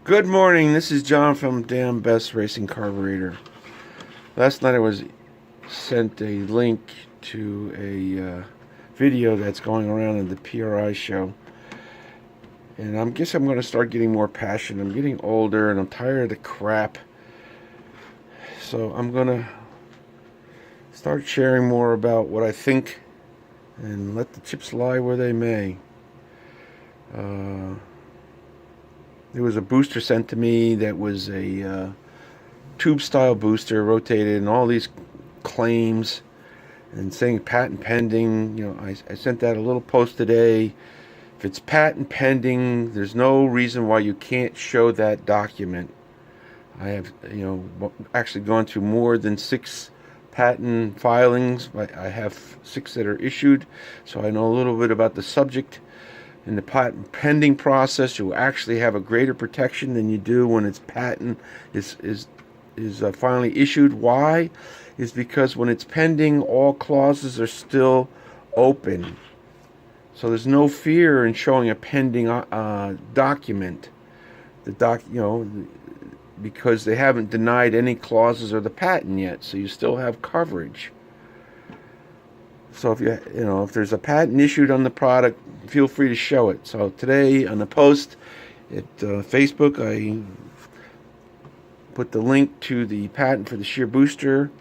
Good morning. This is John from Damn Best Racing Carburetor. Last night I was sent a link to a video that's going around in the PRI show, and I guess I'm going to start getting more passionate. I'm getting older, and I'm tired of the crap. So I'm going to start sharing more about what I think, and let the chips lie where they may. There was a booster sent to me that was a tube style booster, rotated, and all these claims and saying patent pending. I sent out a little post today. If it's patent pending, there's no reason why you can't show that document. I have actually gone through more than 6 patent filings. I have 6 that are issued, so I know a little bit about the subject. In the patent pending process, you actually have a greater protection than you do when its patent is finally issued. Why? Is because when it's pending, all clauses are still open. So there's no fear in showing a pending document. Because they haven't denied any clauses or the patent yet, so you still have coverage. So if there's a patent issued on the product, feel free to show it. So today on the post at Facebook, I put the link to the patent for the Shear booster,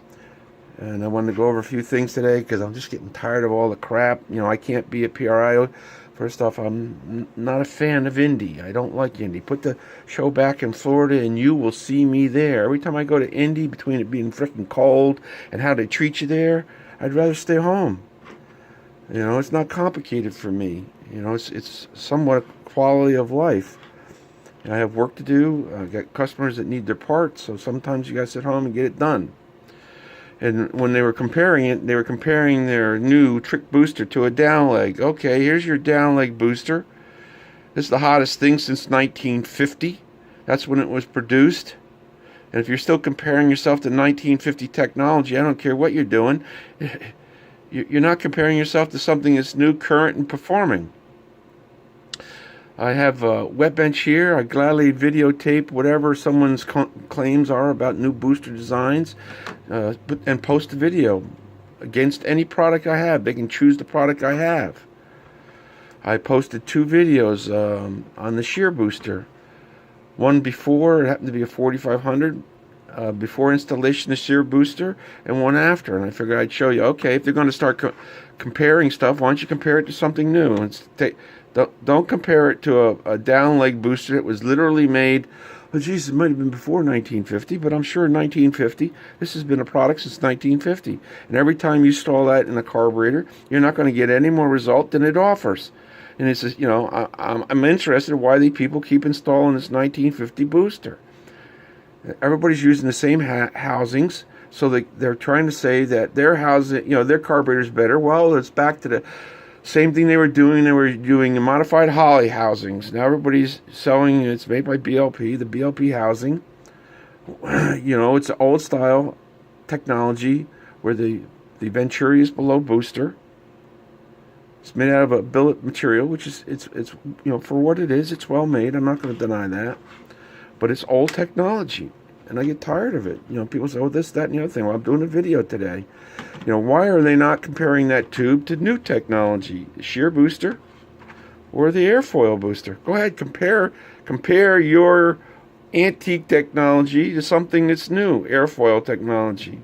and I wanted to go over a few things today because I'm just getting tired of all the crap. I can't be a PRI. First off, I'm not a fan of Indy. I don't like Indy. Put the show back in Florida and you will see me there. Every time I go to Indy, between it being freaking cold and how they treat you there, I'd rather stay home. It's not complicated for me. It's somewhat quality of life. And I have work to do. I got customers that need their parts, so sometimes you got to sit home and get it done. And when they were comparing it, they were comparing their new trick booster to a down leg. Okay, here's your down leg booster. This is the hottest thing since 1950. That's when it was produced. And if you're still comparing yourself to 1950 technology, I don't care what you're doing. You're not comparing yourself to something that's new, current, and performing. I have a wet bench here. I gladly videotape whatever someone's claims are about new booster designs, and post a video against any product I have. They can choose the product I have. I posted 2 videos on the Shear booster. One before, it happened to be a 4500, before installation of Shear booster, and one after. And I figured I'd show you, okay, if they're going to start comparing stuff, why don't you compare it to something new? Don't compare it to a down leg booster that was literally made, it might have been before 1950, but I'm sure 1950, this has been a product since 1950. And every time you install that in a carburetor, you're not going to get any more result than it offers. And it's just, I'm interested in why the people keep installing this 1950 booster. Everybody's using the same housings, so they're trying to say that their housing, their carburetor's better. Well, it's back to the same thing they were doing. They were doing modified Holly housings. Now everybody's selling, it's made by BLP, the BLP housing. It's an old style technology where the Venturi is below booster. It's made out of a billet material, which is, it's for what it is, it's well made. I'm not going to deny that. But it's old technology, and I get tired of it. People say, oh, this, that, and the other thing. Well, I'm doing a video today. Why are they not comparing that tube to new technology, the Shear booster or the airfoil booster? Go ahead, compare your antique technology to something that's new, airfoil technology.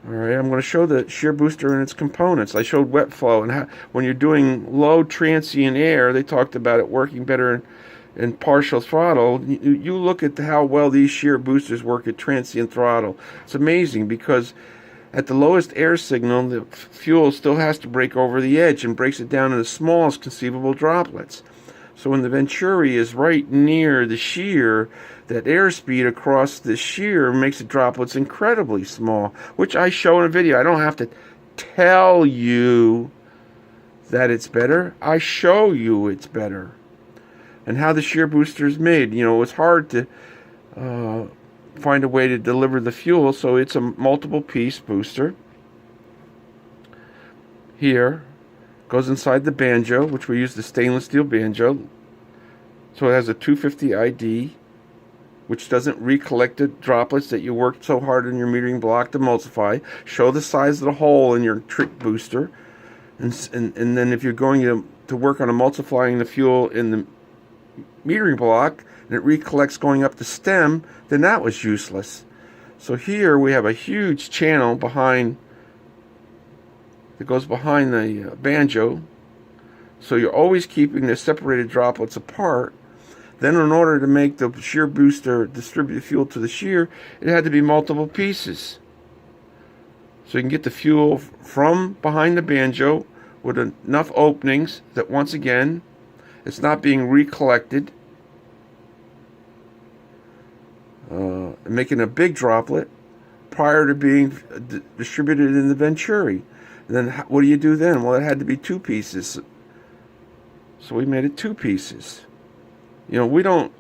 All right, I'm going to show the Shear booster and its components. I showed wet flow, and how, when you're doing low transient air, they talked about it working better in partial throttle. You look at how well these Shear boosters work at transient throttle. It's amazing because at the lowest air signal, the fuel still has to break over the edge and breaks it down in the smallest conceivable droplets. So when the Venturi is right near the Shear, that airspeed across the Shear makes the droplets incredibly small, which I show in a video. I don't have to tell you that it's better. I show you it's better. And how the Shear booster is made. It's hard to find a way to deliver the fuel, so it's a multiple piece booster. Here goes inside the banjo, which we use the stainless steel banjo. So it has a 250 ID, which doesn't recollect the droplets that you worked so hard in your metering block to emulsify. Show the size of the hole in your trick booster. And then if you're going to work on emulsifying the fuel in the metering block and it recollects going up the stem, then that was useless. So here we have a huge channel behind that goes behind the banjo. So you're always keeping the separated droplets apart. Then in order to make the shear booster distribute fuel to the shear, it had to be multiple pieces. So you can get the fuel from behind the banjo with enough openings that once again, it's not being recollected, making a big droplet prior to being distributed in the venturi. And then what do you do then? Well, it had to be 2 pieces. So we made it 2 pieces. You know, we don't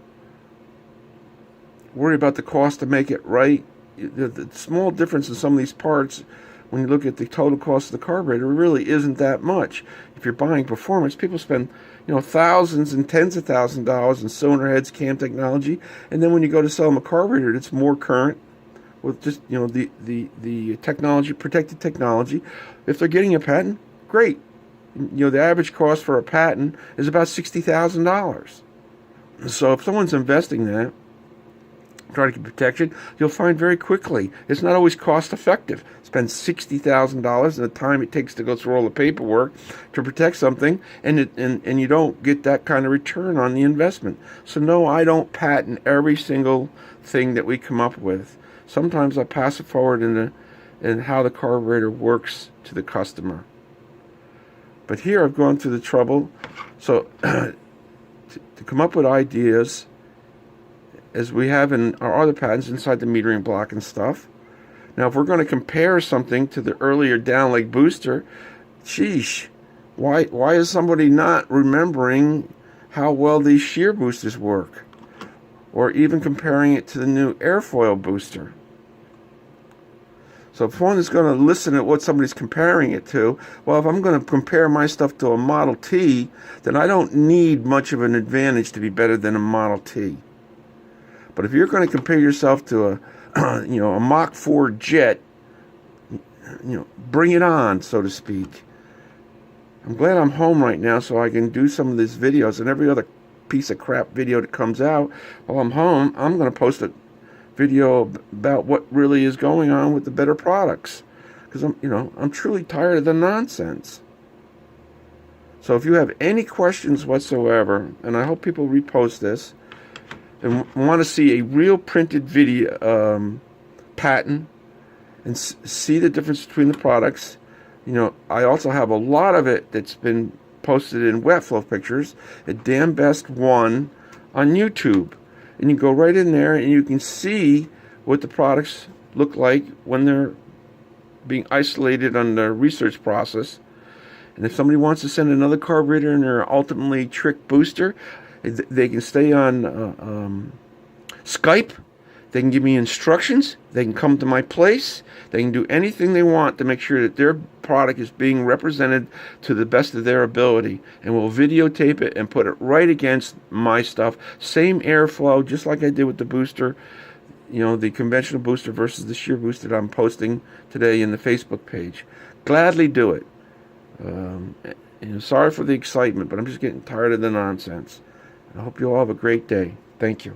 worry about the cost to make it right. The small difference in some of these parts, when you look at the total cost of the carburetor, really isn't that much. If you're buying performance, people spend, you know, thousands and tens of thousands of dollars in cylinder heads, cam technology, and then when you go to sell them a carburetor that's more current with just, you know, the technology, protected technology, if they're getting a patent, great. You know, the average cost for a patent is about $60,000. So if someone's investing that, trying to get protection, you'll find very quickly it's not always cost effective. Spend $60,000 and the time it takes to go through all the paperwork to protect something, and you don't get that kind of return on the investment. So no, I don't patent every single thing that we come up with. Sometimes I pass it forward in how the carburetor works to the customer. But here I've gone through the trouble. So to come up with ideas, as we have in our other patents inside the metering block and stuff. Now, if we're going to compare something to the earlier downleg booster, sheesh, why is somebody not remembering how well these shear boosters work? Or even comparing it to the new airfoil booster. So if one is going to listen at what somebody's comparing it to, well, if I'm going to compare my stuff to a Model T, then I don't need much of an advantage to be better than a Model T. But if you're going to compare yourself to a a Mach 4 jet, bring it on, so to speak. I'm glad I'm home right now so I can do some of these videos, and every other piece of crap video that comes out while I'm home, I'm going to post a video about what really is going on with the better products, because I'm truly tired of the nonsense. So if you have any questions whatsoever, and I hope people repost this, and want to see a real printed video patent and see the difference between the products, I also have a lot of it that's been posted in wet flow pictures at Damn Best One on YouTube, and you go right in there and you can see what the products look like when they're being isolated on the research process. And if somebody wants to send another carburetor in their ultimately trick booster, they can stay on Skype. They can give me instructions. They can come to my place. They can do anything they want to make sure that their product is being represented to the best of their ability. And we'll videotape it and put it right against my stuff. Same airflow, just like I did with the booster, the conventional booster versus the shear booster that I'm posting today in the Facebook page. Gladly do it. Sorry for the excitement, but I'm just getting tired of the nonsense. I hope you all have a great day. Thank you.